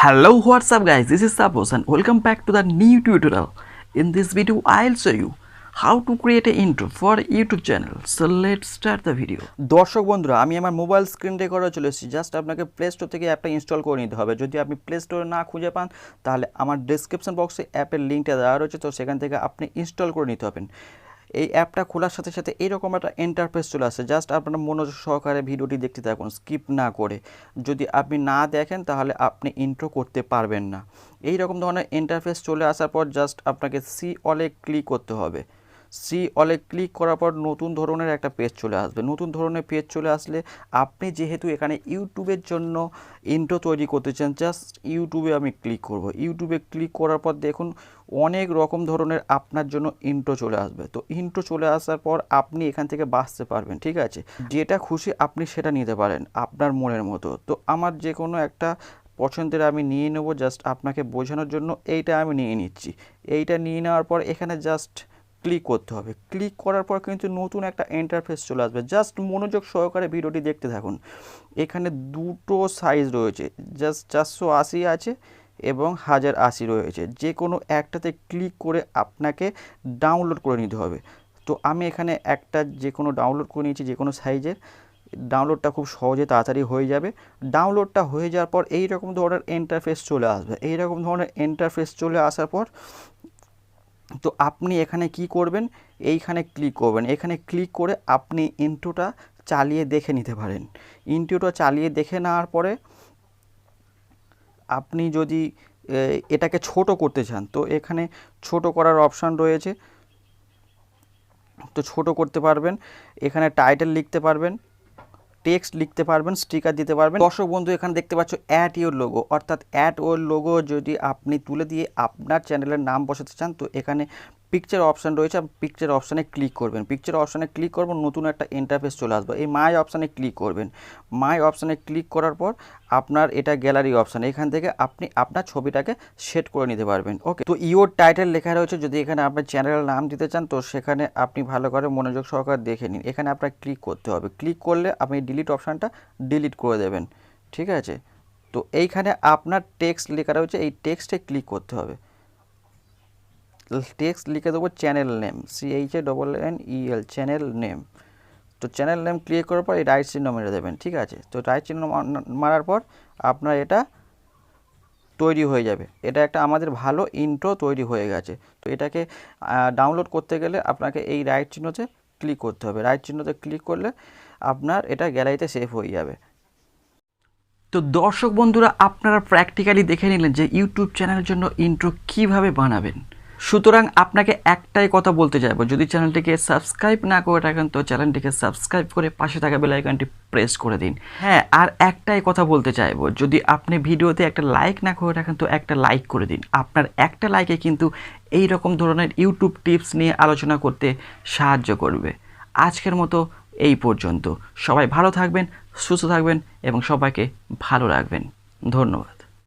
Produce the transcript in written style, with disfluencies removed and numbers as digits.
Hello, what's up guys, this is Sapos and welcome back to the new tutorial. In this video I'll show you how to create an intro for a YouTube channel. So let's start the video. দর্শক বন্ধুরা, আমি আমার mobile screen রেকর্ডারে চলে এসেছি। Just আপনাকে play store থেকে অ্যাপটা install করে নিতে হবে। যদি আপনি প্লে স্টোরে না খুঁজে পান তাহলে আমার ডেসক্রিপশন বক্সে অ্যাপের লিঙ্কটা দেওয়া রয়েছে, তো সেখান থেকে আপনি ইনস্টল করে নিতে হবেন। এই অ্যাপটা খোলার সাথে সাথে এইরকম একটা ইন্টারফেস চলে আসে। জাস্ট আপনারা মনোযোগ সহকারে ভিডিওটি দেখতে থাকুন, স্কিপ না করে। যদি আপনি না দেখেন তাহলে আপনি ইন্ট্রো করতে পারবেন না। এই রকম ধরনের ইন্টারফেস চলে আসার পর জাস্ট আপনাকে সি অলে ক্লিক করতে হবে। সি অলে ক্লিক করার পর নতুন ধরনের একটা পেজ চলে আসবে। নতুন ধরনের পেজ চলে আসলে আপনি যেহেতু এখানে ইউটিউবের জন্য ইন্ট্রো তৈরি করতে চান, জাস্ট ইউটিউবে আমি ক্লিক করব। ইউটিউবে ক্লিক করার পর দেখুন অনেক রকম ধরনের আপনার জন্য ইন্ট্রো চলে আসবে। তো ইন্ট্রো চলে আসার পর আপনি এখান থেকে বাছতে পারবেন, ঠিক আছে? যেটা খুশি আপনি সেটা নিতে পারেন আপনার মনের মতো। তো আমার যে কোনো একটা পছন্দের আমি নিয়ে নেব, জাস্ট আপনাকে বোঝানোর জন্য এইটা আমি নিয়ে নিচ্ছি। এইটা নিয়ে নেওয়ার পর এখানে জাস্ট ক্লিক করতে হবে। ক্লিক করার পর কিন্তু নতুন একটা ইন্টারফেস চলে আসবে। জাস্ট মনোযোগ সহকারে ভিডিওটি দেখতে থাকুন। এখানে দুটো সাইজ রয়েছে, জাস্ট 480 আছে এবং 1080 রয়েছে। যে কোনো একটাতে ক্লিক করে আপনাকে ডাউনলোড করে নিতে হবে। তো আমি এখানে একটা যে কোনো ডাউনলোড করে নিয়েছি, যে কোনো সাইজের। ডাউনলোডটা খুব সহজে তাড়াতাড়ি হয়ে যাবে। ডাউনলোডটা হয়ে যাওয়ার পর এই রকম ধরনের ইন্টারফেস চলে আসবে। এই রকম ধরনের ইন্টারফেস চলে আসার পর তো আপনি এখানে কি করবেন, এইখানে ক্লিক করবেন। এখানে ক্লিক করে আপনি ইন্ট্রোটা চালিয়ে দেখে নিতে পারেন। ইন্ট্রোটা চালিয়ে দেখে নেওয়ার পরে আপনি যদি এটাকে ছোট করতে চান তো এখানে ছোট করার অপশান রয়েছে, তো ছোট করতে পারবেন। এখানে টাইটেল লিখতে পারবেন, টেক্সট লিখতে পারবেন, স্টিকার দিতে পারবেন। দর্শক বন্ধু, এখানে দেখতে পাচ্ছ অ্যাড ইওর লোগো, অর্থাৎ অ্যাড ওর লোগো যদি আপনি তুলে দিয়ে আপনার চ্যানেলের নাম বসাতে চান তো এখানে পিকচার অপশান রয়েছে। পিকচার অপশানে ক্লিক করবেন। পিকচার অপশানে ক্লিক করবেন, নতুন একটা ইন্টারফেস চলে আসবে। এই মাই অপশানে ক্লিক করবেন। মাই অপশানে ক্লিক করার পর আপনার এটা গ্যালারি অপশান, এখান থেকে আপনি আপনার ছবিটাকে সেট করে নিতে পারবেন। ওকে, তো ইওর টাইটেল লেখা রয়েছে। যদি এখানে আপনার চ্যানেলের নাম দিতে চান তো সেখানে আপনি ভালো করে মনোযোগ সহকারে দেখে নিন। এখানে আপনার ক্লিক করতে হবে। ক্লিক করলে আপনি ডিলিট অপশানটা ডিলিট করে দেবেন, ঠিক আছে? তো এইখানে আপনার টেক্সট লেখা রয়েছে, এই টেক্সটে ক্লিক করতে হবে। টেক্সট লিখে দেবো channel name, CHANNEL, channel name. তো চ্যানেল নেম ক্লিক করার পর এই রাইট চিহ্ন মেরে দেবেন, ঠিক আছে? তো রাইট চিহ্ন মারার পর আপনার এটা তৈরি হয়ে যাবে। এটা একটা আমাদের ভালো ইন্ট্রো তৈরি হয়ে গেছে। তো এটাকে ডাউনলোড করতে গেলে আপনাকে এই রাইট চিহ্নতে ক্লিক করতে হবে। রাইট চিহ্নতে ক্লিক করলে আপনার এটা গ্যালারিতে সেভ হয়ে যাবে। তো দর্শক বন্ধুরা, আপনারা প্র্যাকটিক্যালি দেখে নিলেন যে ইউটিউব চ্যানেলের জন্য ইন্ট্রো কিভাবে বানাবেন। সুতরাং আপনাকে একটাই কথা বলতে চাইবো, যদি চ্যানেলটিকে সাবস্ক্রাইব না করে থাকেন তো চ্যানেলটিকে সাবস্ক্রাইব করে পাশে থাকা বেল আইকনটি প্রেস করে দিন। হ্যাঁ, আর একটাই কথা বলতে চাইবো, যদি আপনি ভিডিওতে একটা লাইক না করে থাকেন তো একটা লাইক করে দিন। আপনার একটা লাইকে কিন্তু এই রকম ধরনের ইউটিউব টিপস নিয়ে আলোচনা করতে সাহায্য করবে। আজকের মতো এই পর্যন্ত। সবাই ভালো থাকবেন, সুস্থ থাকবেন এবং সবাইকে ভালো রাখবেন। ধন্যবাদ।